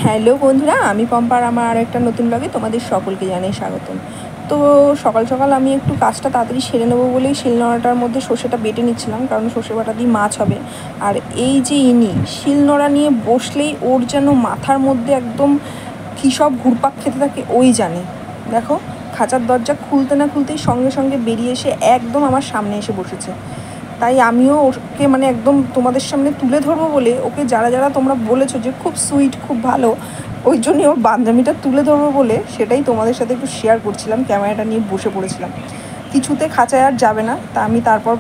Hello বন্ধুরা, আমি পম্পার আমার আর একটা নতুন ব্লগে তোমাদের সকলকে জানাই স্বাগতম। তো সকাল সকাল আমি একটু কাজটা তাড়াতাড়ি সেরে নেবো বলেই শিলনোড়াটার মধ্যে সর্ষেটা বেটে নিচ্ছিলাম, কারণ সর্ষে বাটা দিয়ে মাছ হবে। আর এই যে শিলনোড়া নিয়ে বসলেই ওর যেন মাথার মধ্যে একদম কী সব ঘুরপাক খেতে থাকে ওই জানে। দেখো, খাঁচার দরজা খুলতে না খুলতেই সঙ্গে সঙ্গে বেরিয়ে এসে একদম আমার সামনে এসে বসেছে। তাই আমিও ওকে একদম তোমাদের সামনে তুলে ধরবো বলে ওকে যারা যারা তোমরা বলেছো যে খুব সুইট, খুব ভালো, ওই জন্যই ওর বান্ধবীটা তুলে ধরবো বলে সেটাই তোমাদের সাথে একটু শেয়ার করছিলাম। ক্যামেরাটা নিয়ে বসে পড়েছিলাম, কিছুতে খাঁচায় আর যাবে না। তা আমি তারপর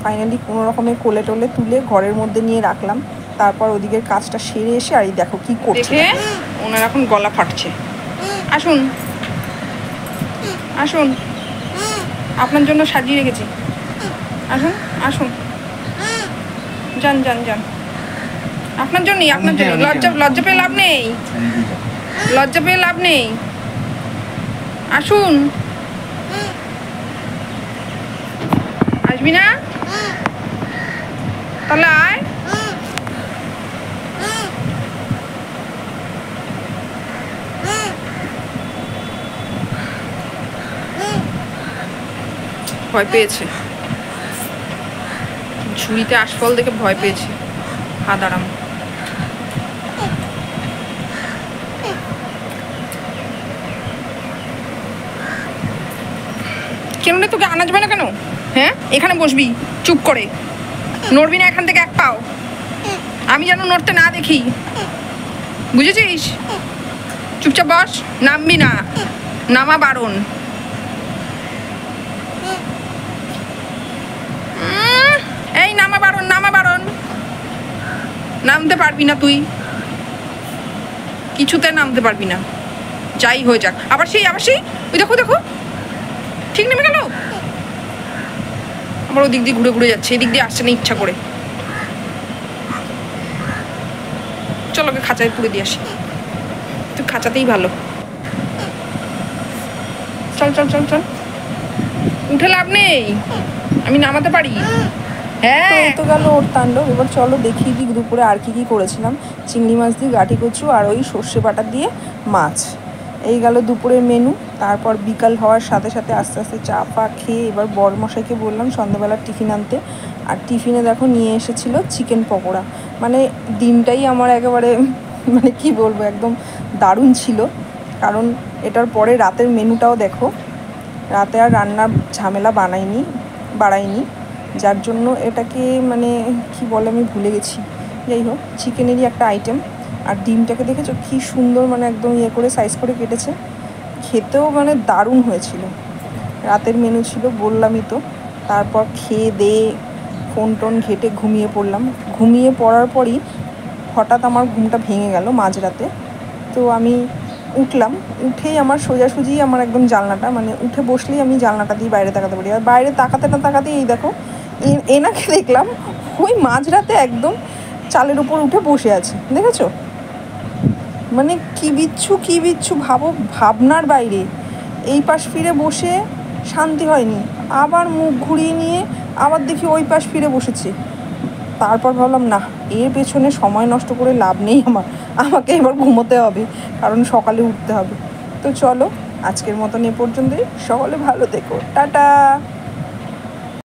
ফাইনালি কোনো রকমে কোলে টোলে তুলে ঘরের মধ্যে নিয়ে রাখলাম। তারপর ওদিকের কাজটা সেরে এসে আর এই দেখো কি করছে, ওনার এখন গলা ফাটছে। আসুন আসুন, আপনার জন্য সাজিয়ে রেখেছি, আসুন আসুন, যান যান যান, আপনার জন্যই, আপনার জন্য। লজ্জা পেয়ে লাভ নেই, লজ্জা পেয়ে লাভ নেই, আসুন। আসবি না তাহলে আয়। ভয় পেয়েছে, ঝুড়িতে আশফল দেখে ভয় পেয়েছে। হাদারাম, কেন রে, তোকে আনা যাবে না কেন? হ্যাঁ, এখানে বসবি চুপ করে, নড়বি না এখান থেকে এক পাও, আমি যেন নড়তে না দেখি, বুঝেছিস? চুপচাপ বস, নামবি না, নামা বারণ। এই নামা বারণ, নামা বারণ, নামতে পারবি না তুই, কিছুতে নামতে পারবি না, যাই হয়ে যাক। আবার সেই ওই দেখো দেখো, ঠিক নেমে গেল। আমার ওদিক দিয়ে ঘুরে ঘুরে যাচ্ছে, এদিক দিয়ে আসছে না ইচ্ছা করে। চলো ওকে খাঁচায় পুড়ে দিয়ে আসি, তুই খাঁচাতেই ভালো। চল চল চল চল, উঠে লাভ নেই, আমি নামাতে পারি। হ্যাঁ, তো গেল ওর তাণ্ডব। এবার চলো দেখিয়ে দিই দুপুরে আর কি করেছিলাম। চিংড়ি মাছ দিয়ে গাঠি কচু আর ওই সর্ষে বাটা দিয়ে মাছ, এই গেল দুপুরের মেনু। তারপর বিকাল হওয়ার সাথে সাথে আস্তে আস্তে চা ফা খেয়ে এবার বড়মশাইকে বললাম সন্ধ্যাবেলার টিফিন আনতে। আর টিফিনে দেখো নিয়ে এসেছিলো চিকেন পকোড়া। মানে দিনটাই আমার একেবারে কি বলবো, একদম দারুণ ছিল। কারণ এটার পরে রাতের মেনুটাও দেখো, রাতে আর রান্নার ঝামেলা বাড়াইনি, যার জন্য এটাকে কি বলে আমি ভুলে গেছি। যাই হোক, চিকেনেরই একটা আইটেম। আর ডিমটাকে দেখেছো কি সুন্দর, একদম করে সাইজ করে কেটেছে, খেতেও দারুণ হয়েছিল। রাতের মেনু ছিল বললামই তো। তারপর খেয়ে দিয়ে ফোন টোন ঘেটে ঘুমিয়ে পড়লাম। ঘুমিয়ে পড়ার পরই হঠাৎ আমার ঘুমটা ভেঙে গেল মাঝরাতে। তো আমি উঠলাম, উঠেই আমার সোজাসুজি আমার একদম জানলাটা, উঠে বসলেই আমি জানলাটা দিয়ে বাইরে তাকাতে পারি। আর বাইরে তাকাতে না তাকাতেই এই দেখো এনাকে দেখলাম ওই মাঝরাতে একদম চালের উপর উঠে বসে আছে, দেখেছো? কি বিচ্ছু ভাবনার বাইরে। এই পাশ ফিরে বসে শান্তি হয়নি, আবার মুখ ঘুরিয়ে নিয়ে আবার দেখি ওই পাশ ফিরে বসেছে। তারপর ভাবলাম না, এর পেছনে সময় নষ্ট করে লাভ নেই, আমাকে এবার ঘুমোতে হবে, কারণ সকালে উঠতে হবে। তো চলো আজকের মতন এ পর্যন্তই, সকলে ভালো থেকো, টাটা।